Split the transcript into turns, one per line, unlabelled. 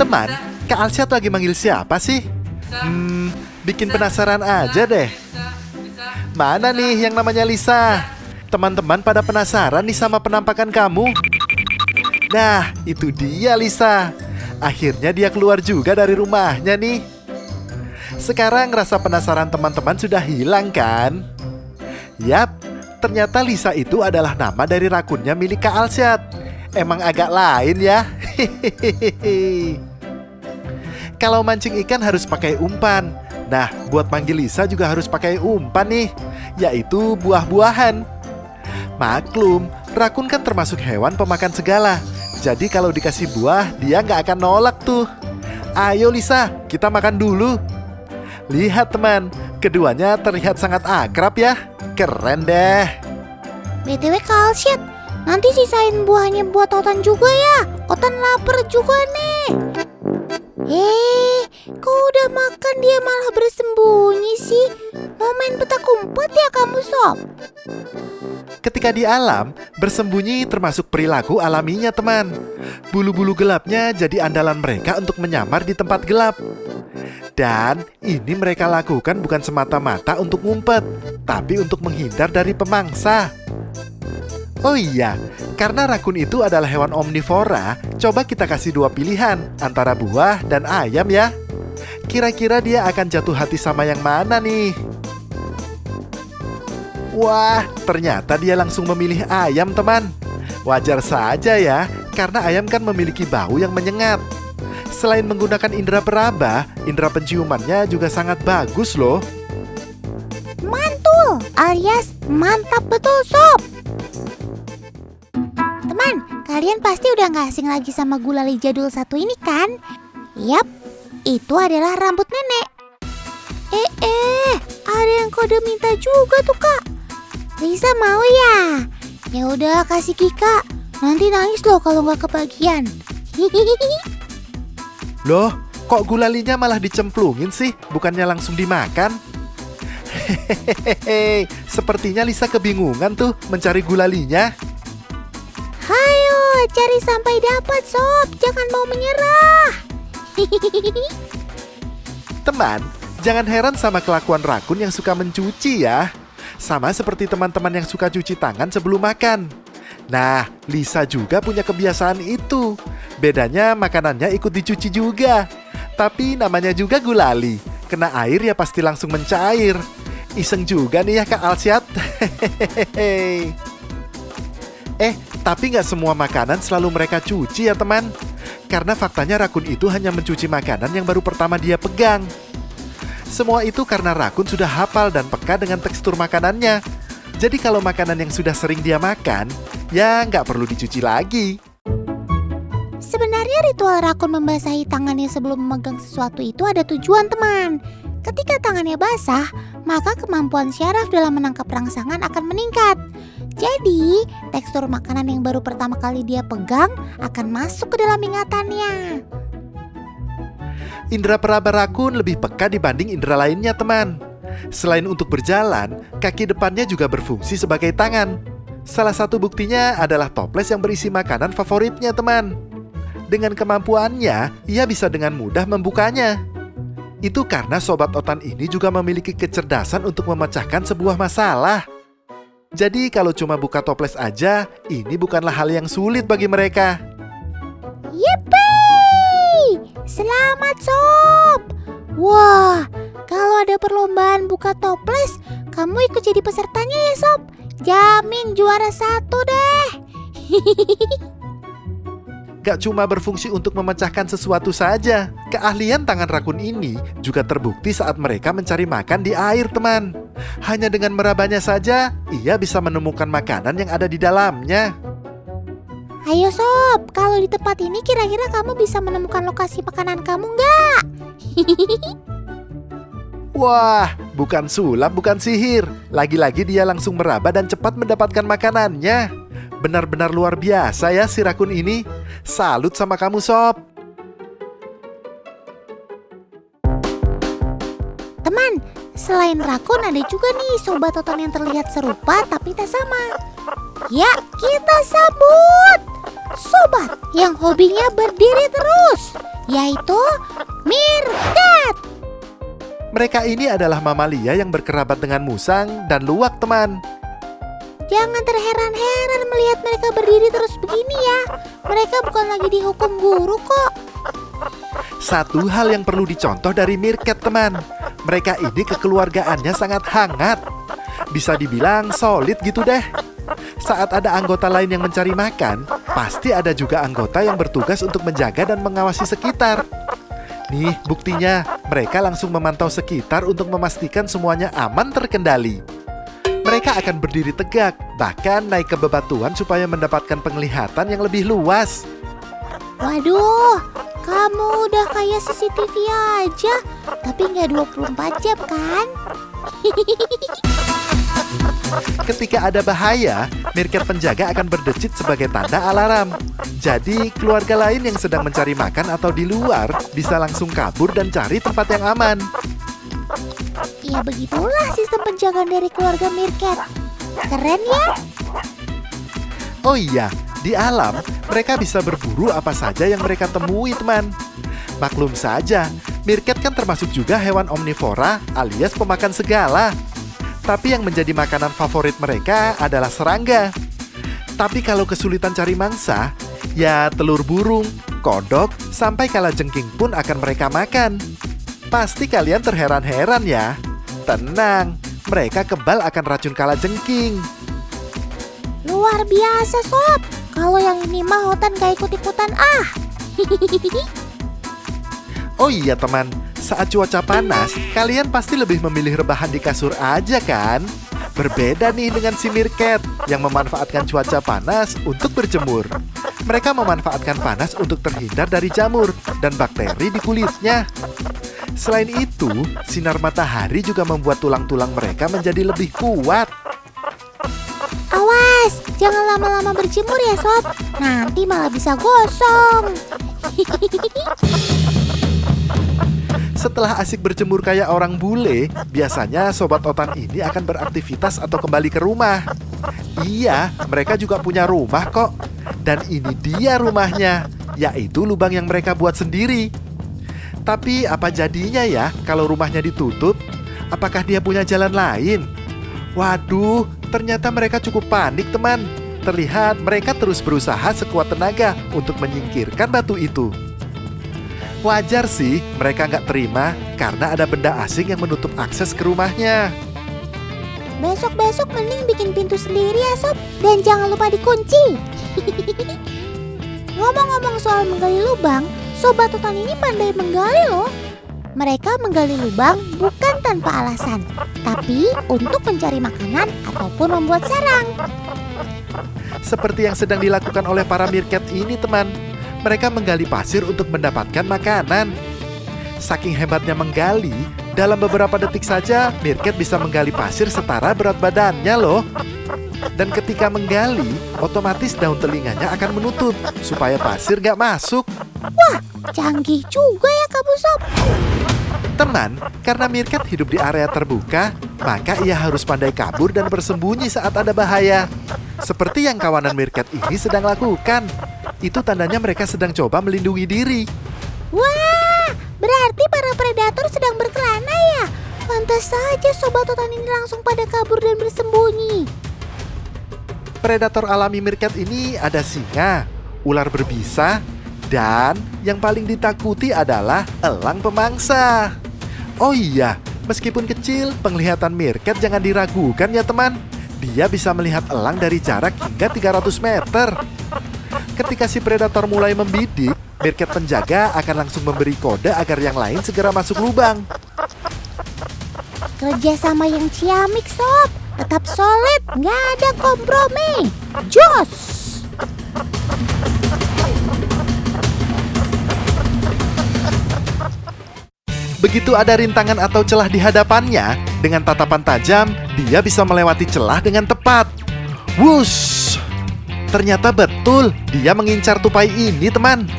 Teman, Kak Alsyad lagi manggil siapa sih? Bikin penasaran aja deh. Mana nih yang namanya Lisa? Teman-teman pada penasaran nih sama penampakan kamu. Nah, itu dia Lisa. Akhirnya dia keluar juga dari rumahnya nih. Sekarang rasa penasaran teman-teman sudah hilang kan? Yap, ternyata Lisa itu adalah nama dari rakunnya milik Kak Alsyad. Emang agak lain ya. Kalau mancing ikan harus pakai umpan. Nah, buat manggil Lisa juga harus pakai umpan nih, yaitu buah-buahan. Maklum, rakun kan termasuk hewan pemakan segala. Jadi kalau dikasih buah, dia nggak akan nolak tuh. Ayo Lisa, kita makan dulu. Lihat teman, keduanya terlihat sangat akrab ya. Keren deh.
BTW Kak Alsyad, nanti sisain buahnya buat Otan juga ya. Otan lapar juga nih. Kok udah makan dia malah bersembunyi sih? Mau main petak umpet ya kamu Sob?
Ketika di alam, bersembunyi termasuk perilaku alaminya teman. Bulu-bulu gelapnya jadi andalan mereka untuk menyamar di tempat gelap. Dan ini mereka lakukan bukan semata-mata untuk ngumpet, tapi untuk menghindar dari pemangsa. Oh iya, karena rakun itu adalah hewan omnivora, coba kita kasih dua pilihan antara buah dan ayam ya. Kira-kira dia akan jatuh hati sama yang mana nih? Wah, ternyata dia langsung memilih ayam teman. Wajar saja ya, karena ayam kan memiliki bau yang menyengat. Selain menggunakan indera peraba, indera penciumannya juga sangat bagus loh.
Mantul alias mantap betul Sob. Teman, kalian pasti udah gak asing lagi sama gulali jadul satu ini kan? Yap, itu adalah rambut nenek. Ada yang kode minta juga tuh Kak. Lisa mau ya? Ya udah kasih Kika. Nanti nangis loh kalau nggak kebagian.
Loh, kok gulalinya malah dicemplungin sih? Bukannya langsung dimakan? Hehehe, sepertinya Lisa kebingungan tuh mencari gulalinya.
Hayo, cari sampai dapat Sob. Jangan mau menyerah.
Teman, jangan heran sama kelakuan rakun yang suka mencuci ya. Sama seperti teman-teman yang suka cuci tangan sebelum makan. Nah, Lisa juga punya kebiasaan itu. Bedanya makanannya ikut dicuci juga. Tapi namanya juga gulali. Kena air ya pasti langsung mencair. Iseng juga nih ya Kak Alsyad. Tapi nggak semua makanan selalu mereka cuci ya teman. Karena faktanya rakun itu hanya mencuci makanan yang baru pertama dia pegang. Semua itu karena rakun sudah hafal dan peka dengan tekstur makanannya. Jadi kalau makanan yang sudah sering dia makan, ya nggak perlu dicuci lagi.
Sebenarnya ritual rakun membasahi tangannya sebelum memegang sesuatu itu ada tujuan teman. Ketika tangannya basah, maka kemampuan syaraf dalam menangkap rangsangan akan meningkat. Jadi, tekstur makanan yang baru pertama kali dia pegang akan masuk ke dalam ingatannya.
Indera peraba rakun lebih peka dibanding indera lainnya teman. Selain untuk berjalan, kaki depannya juga berfungsi sebagai tangan. Salah satu buktinya adalah toples yang berisi makanan favoritnya teman. Dengan kemampuannya, ia bisa dengan mudah membukanya. Itu karena sobat Otan ini juga memiliki kecerdasan untuk memecahkan sebuah masalah. Jadi kalau cuma buka toples aja, ini bukanlah hal yang sulit bagi mereka.
Yeay! Selamat Sob! Wah, kalau ada perlombaan buka toples, kamu ikut jadi pesertanya ya Sob. Jamin juara 1 deh.
Gak cuma berfungsi untuk memecahkan sesuatu saja. Keahlian tangan rakun ini juga terbukti saat mereka mencari makan di air teman. Hanya dengan merabanya saja, ia bisa menemukan makanan yang ada di dalamnya.
Ayo Sob, kalau di tempat ini kira-kira kamu bisa menemukan lokasi makanan kamu nggak?
Wah, bukan sulap, bukan sihir. Lagi-lagi dia langsung meraba dan cepat mendapatkan makanannya. Benar-benar luar biasa ya si rakun ini. Salut sama kamu Sob.
Teman, selain rakun ada juga nih sobat Otan yang terlihat serupa tapi tak sama. Ya, kita sambut sobat yang hobinya berdiri terus, yaitu meerkat.
Mereka ini adalah mamalia yang berkerabat dengan musang dan luwak, teman.
Jangan terheran-heran melihat mereka berdiri terus begini ya. Mereka bukan lagi dihukum guru kok.
Satu hal yang perlu dicontoh dari meerkat, teman. Mereka ini kekeluargaannya sangat hangat. Bisa dibilang solid gitu deh. Saat ada anggota lain yang mencari makan, pasti ada juga anggota yang bertugas untuk menjaga dan mengawasi sekitar. Nih buktinya, mereka langsung memantau sekitar untuk memastikan semuanya aman terkendali. Mereka akan berdiri tegak, bahkan naik ke bebatuan supaya mendapatkan penglihatan yang lebih luas.
Waduh, kamu udah kayak CCTV aja, tapi nggak 24 jam kan?
Ketika ada bahaya, meerkat penjaga akan berdecit sebagai tanda alarm. Jadi, keluarga lain yang sedang mencari makan atau di luar bisa langsung kabur dan cari tempat yang aman.
Ya begitulah sistem penjagaan dari keluarga meerkat. Keren ya?
Oh iya, di alam, mereka bisa berburu apa saja yang mereka temui, teman. Maklum saja, meerkat kan termasuk juga hewan omnivora alias pemakan segala. Tapi yang menjadi makanan favorit mereka adalah serangga. Tapi kalau kesulitan cari mangsa, ya telur burung, kodok, sampai kalajengking pun akan mereka makan. Pasti kalian terheran-heran ya. Tenang, mereka kebal akan racun kalajengking.
Luar biasa sob. Kalau yang ini mah hutan gak ikut-ikutan ah.
Oh iya teman, saat cuaca panas, kalian pasti lebih memilih rebahan di kasur aja kan? Berbeda nih dengan si meerkat yang memanfaatkan cuaca panas untuk berjemur. Mereka memanfaatkan panas untuk terhindar dari jamur dan bakteri di kulitnya. Selain itu, sinar matahari juga membuat tulang-tulang mereka menjadi lebih kuat.
Awas, jangan lama-lama berjemur ya sob. Nanti malah bisa gosong.
Setelah asik berjemur kayak orang bule, biasanya sobat otan ini akan beraktivitas atau kembali ke rumah. Iya, mereka juga punya rumah kok. Dan ini dia rumahnya, yaitu lubang yang mereka buat sendiri. Tapi apa jadinya ya kalau rumahnya ditutup? Apakah dia punya jalan lain? Waduh, ternyata mereka cukup panik teman. Terlihat mereka terus berusaha sekuat tenaga untuk menyingkirkan batu itu. Wajar sih mereka nggak terima karena ada benda asing yang menutup akses ke rumahnya.
Besok-besok mending bikin pintu sendiri ya sob. Dan jangan lupa dikunci. Ngomong-ngomong soal menggali lubang, sobat hutan ini pandai menggali loh. Mereka menggali lubang bukan tanpa alasan, tapi untuk mencari makanan ataupun membuat sarang.
Seperti yang sedang dilakukan oleh para meerkat ini teman. Mereka menggali pasir untuk mendapatkan makanan. Saking hebatnya menggali, dalam beberapa detik saja meerkat bisa menggali pasir setara berat badannya loh. Dan ketika menggali, otomatis daun telinganya akan menutup supaya pasir gak masuk.
Wah, canggih juga ya kamu sob.
Teman, karena meerkat hidup di area terbuka, maka ia harus pandai kabur dan bersembunyi saat ada bahaya. Seperti yang kawanan meerkat ini sedang lakukan. Itu tandanya mereka sedang coba melindungi diri.
Wah, berarti para predator sedang berkelana ya. Pantas saja sobat hutan ini langsung pada kabur dan bersembunyi.
Predator alami meerkat ini ada singa, ular berbisa, dan yang paling ditakuti adalah elang pemangsa. Oh iya, meskipun kecil, penglihatan meerkat jangan diragukan ya teman. Dia bisa melihat elang dari jarak hingga 300 meter. Ketika si predator mulai membidik, meerkat penjaga akan langsung memberi kode agar yang lain segera masuk lubang.
Kerja sama yang ciamik sob. Tetap solid, nggak ada kompromi. Jos!
Begitu ada rintangan atau celah di hadapannya, dengan tatapan tajam, dia bisa melewati celah dengan tepat. Wush! Ternyata betul, dia mengincar tupai ini teman.